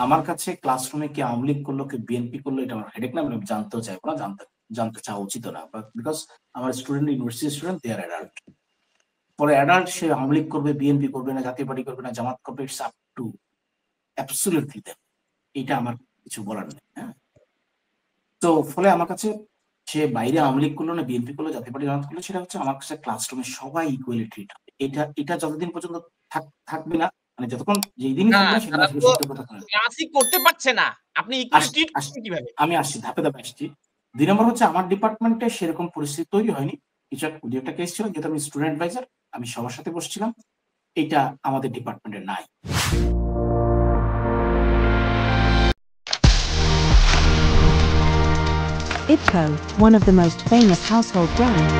আমার কাছে ক্লাসরুমে কে আওয়ামী লীগ করলো, কে বিএনপি করলো, এটা আমার হেডেক না, আমি জানতেও চাইবো না, জানতে চাওয়া উচিত না, বিকজ আমার স্টুডেন্ট, ইউনিভার্সিটি স্টুডেন্ট, দে আর অ্যাডাল্ট। পরে অ্যাডাল্ট সে আওয়ামী লীগ করবে, বিএনপি করবে না, জাতীয় পার্টি করবে না, জামাত করবে, it's up to absolutely them. এটা আমার কিছু বলার নেই। হ্যাঁ, তো ফলে আমার কাছে সে বাইরে আওয়ামী লীগ করলো না বিএনপি করলো, জাতীয় পার্টি জামাত করলো, সেটা হচ্ছে আমার কাছে ক্লাসরুমে সবাই ইকুয়ালি ট্রিট হবে। এটা যতদিন পর্যন্ত থাকবে না, মানে যতক্ষণ যেই দিনই না, থাকবে না, সেদিন তারা আসলে তো সত্য কথা বলে। ক্লাসই করতে পারছে না, আপনি ইকুয়ালি ট্রিট করছেন কিভাবে? আমি আসছি, ধাপে ধাপে আসছি। 2 নম্বর হচ্ছে আমার ডিপার্টমেন্টে সেরকম পরিস্থিতি তৈরি হয়নি। দু একটা কেস ছিল, যেহেতু আমি স্টুডেন্ট অ্যাডভাইজার, আমি সবার সাথে বসছিলাম, এটা আমাদের ডিপার্টমেন্টে নাই। IPCO, one of the most famous household brands,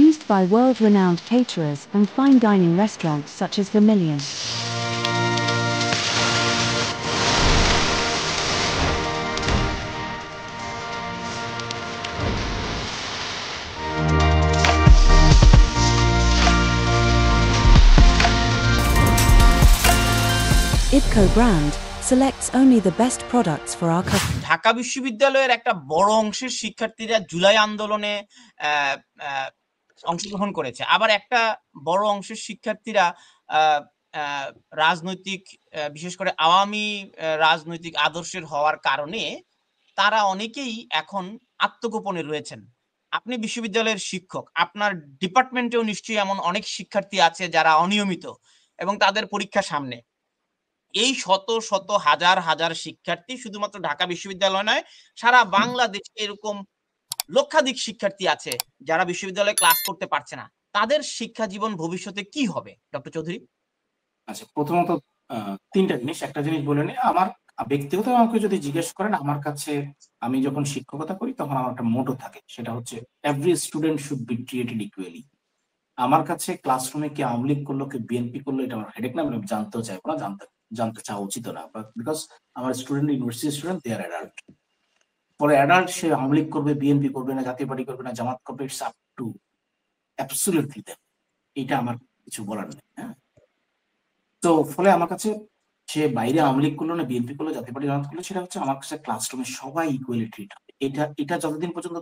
used by world-renowned caterers and fine dining restaurants such as Vermilion. IPCO brand selects only the best products for our customers. Dhaka বিশ্ববিদ্যালয়ের একটা বড় অংশের শিক্ষার্থীরা জুলাই আন্দোলনে অংশগ্রহণ করেছে, আবার একটা বড় অংশের শিক্ষার্থীরা রাজনৈতিক, বিশেষ করে আওয়ামী রাজনৈতিক আদর্শের হওয়ার কারণে তারা অনেকেই এখন আত্মগোপনে রয়েছেন। আপনি বিশ্ববিদ্যালয়ের শিক্ষক, আপনার ডিপার্টমেন্টেও নিশ্চয়ই এমন অনেক শিক্ষার্থী আছে যারা অনিয়মিত এবং তাদের পরীক্ষা সামনে। এই শত শত হাজার হাজার শিক্ষার্থী শুধুমাত্র ঢাকা বিশ্ববিদ্যালয় নয়, সারা বাংলাদেশে এরকম লক্ষাধিক শিক্ষার্থী আছে যারা বিশ্ববিদ্যালয়ে ক্লাস করতে পারছে না। তাদের শিক্ষা জীবন ভবিষ্যতে কি হবে ডক্টর চৌধুরী? আচ্ছা, প্রথমত 3টা জিনিস। একটা জিনিস বলে নিই, আমার ব্যক্তিগত আমাকে যদি জিজ্ঞেস করেন, আমার কাছে আমি যখন শিক্ষকতা করি তখন আমার একটা মোটো থাকে, সেটা হচ্ছে every student should be treated equally. আমার কাছে ক্লাসরুমে কে আওয়ামী লীগ করলো, কে বিএনপি করলো, এটা আমার হেডেক না, আমি জানতেও চাইবো না, জানতে চাওয়া উচিত না, বিকজ আমার স্টুডেন্ট, ইউনিভার্সিটি স্টুডেন্ট, দে আর অ্যাডাল্ট। পরে অ্যাডাল্ট সে আওয়ামী লীগ করবে, বিএনপি করবে না, জাতীয় পার্টি করবে না, জামাত করবে, it's up to absolutely them. এটা আমার কিছু বলার নেই। হ্যাঁ, তো ফলে আমার কাছে সে বাইরে আওয়ামী লীগ করলো না বিএনপি করলো, জাতীয় পার্টি জামাত করলো, সেটা হচ্ছে আমার কাছে ক্লাসরুমে সবাই ইকুয়ালি ট্রিট হবে। এটা যতদিন পর্যন্ত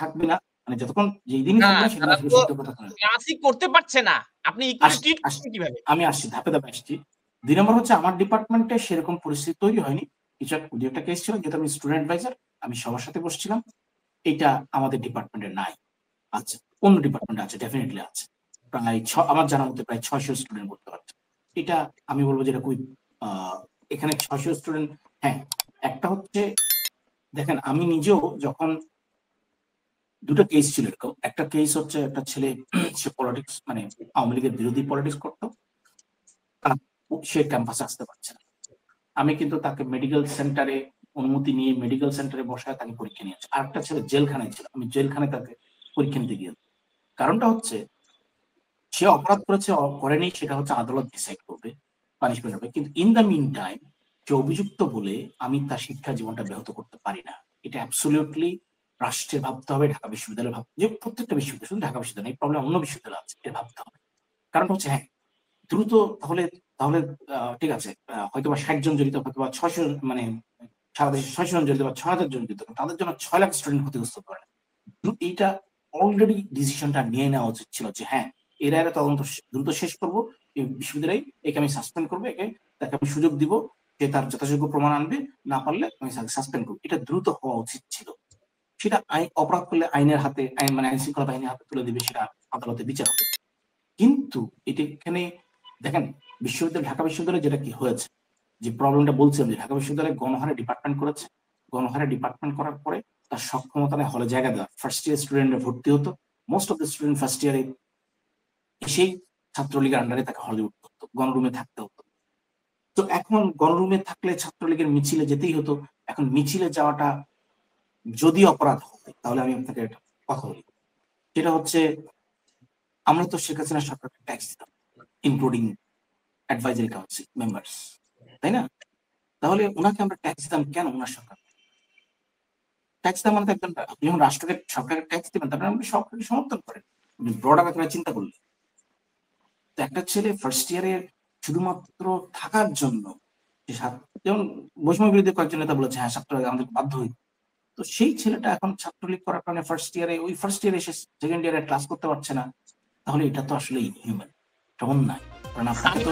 থাকবে না, মানে যতক্ষণ যেই দিনই না, থাকবে না, সেদিন তারা আসলে তো সত্য কথা বলে। ক্লাসই করতে পারছে না, আপনি ইকুয়ালি ট্রিট করছেন কিভাবে? আমি আসছি, ধাপে ধাপে আসছি। 2 নম্বর হচ্ছে আমার ডিপার্টমেন্টে সেরকম পরিস্থিতি তৈরি হয়নি। দু একটা কেস ছিল, যেহেতু আমি স্টুডেন্ট অ্যাডভাইজার, আমি সবার সাথে বসছিলাম, এটা আমাদের ডিপার্টমেন্টে নাই। আচ্ছা, অন্য ডিপার্টমেন্টে আছে, ডেফিনেটলি আছে। প্রায় আমার জানার মধ্যে প্রায় 600 স্টুডেন্ট পড়তে পারছে। এটা আমি বলবো যে এটা খুবই এখানে 600 স্টুডেন্ট। হ্যাঁ, একটা হচ্ছে, দেখেন আমি নিজেও যখন দুটো কেস ছিল এরকম, একটা কেস হচ্ছে একটা ছেলে, সে পলিটিক্স মানে আওয়ামী লীগের বিরোধী পলিটিক্স করতো, সে ক্যাম্পাসে আসতে পারছে না। আমি কিন্তু তাকে মেডিকেল সেন্টারে অনুমতি নিয়ে মেডিকেল সেন্টারে বসায় তাকে পরীক্ষা নিয়েছে। আর একটা ছেলে জেলখানায় ছিল, আমি জেলখানায় তাকে পরীক্ষা নিতে গিয়ে। কারণটা হচ্ছে সে অপরাধ করেছে করেনি, সেটা হচ্ছে আদালত ডিসাইড করবে, পানিশমেন্ট হবে। কিন্তু ইন দ্য মিন টাইম সে অভিযুক্ত বলে আমি তার শিক্ষা জীবনটা ব্যাহত করতে পারি না। এটা অ্যাবসলিউটলি রাষ্ট্রের ভাবতে হবে, ঢাকা বিশ্ববিদ্যালয় ভাবতে, যে প্রত্যেকটা বিশ্ববিদ্যালয়, শুধু ঢাকা বিশ্ববিদ্যালয়, এই প্রবলেম অন্য বিশ্ববিদ্যালয় আছে, এটা ভাবতে হবে। কারণটা হচ্ছে, হ্যাঁ, দ্রুত তাহলে তাহলে ঠিক আছে, হয়তো বা 60 জন জড়িত, হয়তো বা 600, মানে সারা দেশে 600 জন জড়িত বা 6000 জন জড়িত, তাদের জন্য 6 লাখ স্টুডেন্ট ক্ষতিগ্রস্ত করে। এইটা অলরেডি ডিসিশনটা নিয়ে নেওয়া উচিত ছিল যে হ্যাঁ, এরা তদন্ত দ্রুত শেষ করবো, এই বিশ্ববিদ্যালয়ে একে আমি সাসপেন্ড করবো, তাকে আমি সুযোগ দিব, যে তার যথাযোগ্য প্রমাণ আনবে, না পারলে আমি সাসপেন্ড করবো। এটা দ্রুত হওয়া উচিত ছিল। সেটা অপরাধ করলে আইনের হাতে, মানে আইন শৃঙ্খলা বাহিনীর হাতে তুলে দিবে, সেটা আদালতে বিচার হবে। কিন্তু এটা এখানে দেখেন, ঢাকা বিশ্ববিদ্যালয়ে যেটা কি হয়েছে, যে প্রবলেমটা বলছিলাম, যে ঢাকা বিশ্ববিদ্যালয়ে গণহারে ডিপার্টমেন্ট করেছে, গণহারে ডিপার্টমেন্ট করার পরে তার সক্ষমতা নেই হলে জায়গা দেওয়া। ফার্স্ট ইয়ার স্টুডেন্টরা ভর্তি হতো, most of the student first ইয়ারে এসেই ছাত্রলীগের আন্ডারে তাকে হলে উঠতে হতো, গণরুমে থাকতে হতো। তো এখন গণরুমে থাকলে ছাত্রলীগের মিছিলে যেতেই হতো। এখন মিছিলে যাওয়াটা যদি অপরাধ হয়, তাহলে আমি আপনাকে একটা কথা বলি, সেটা হচ্ছে আমরা তো শেখ হাসিনা সরকারকে ট্যাক্স দিতাম, ইনক্লুডিং অ্যাডভাইজারি কাউন্সিল মেম্বার্স, তাই না? তাহলে ওনাকে আমরা ট্যাক্স দিতাম কেন? ওনার সরকার ট্যাক্স দেওয়া মানে একদম, আপনি যখন রাষ্ট্রকে সরকারের ট্যাক্স দিবেন, তারপরে আপনি সরকারকে সমর্থন করেন, ব্রড আকারে চিন্তা করলে। তো একটা ছেলে ফার্স্ট ইয়ারে শুধুমাত্র থাকার জন্য, যেমন বৈষম্য বিরোধী কয়েকজন নেতা বলেছে হ্যাঁ ছাত্র আমাদের বাধ্য হই, তো সেই ছেলেটা এখন ছাত্রলীগ করার কারণে ফার্স্ট ইয়ারে এসে সেকেন্ড ইয়ারে ক্লাস করতে পারছে না, তাহলে এটা তো আসলে ইনহিউম্যান, এটা অন্যায়। কারণ আপনাকে তো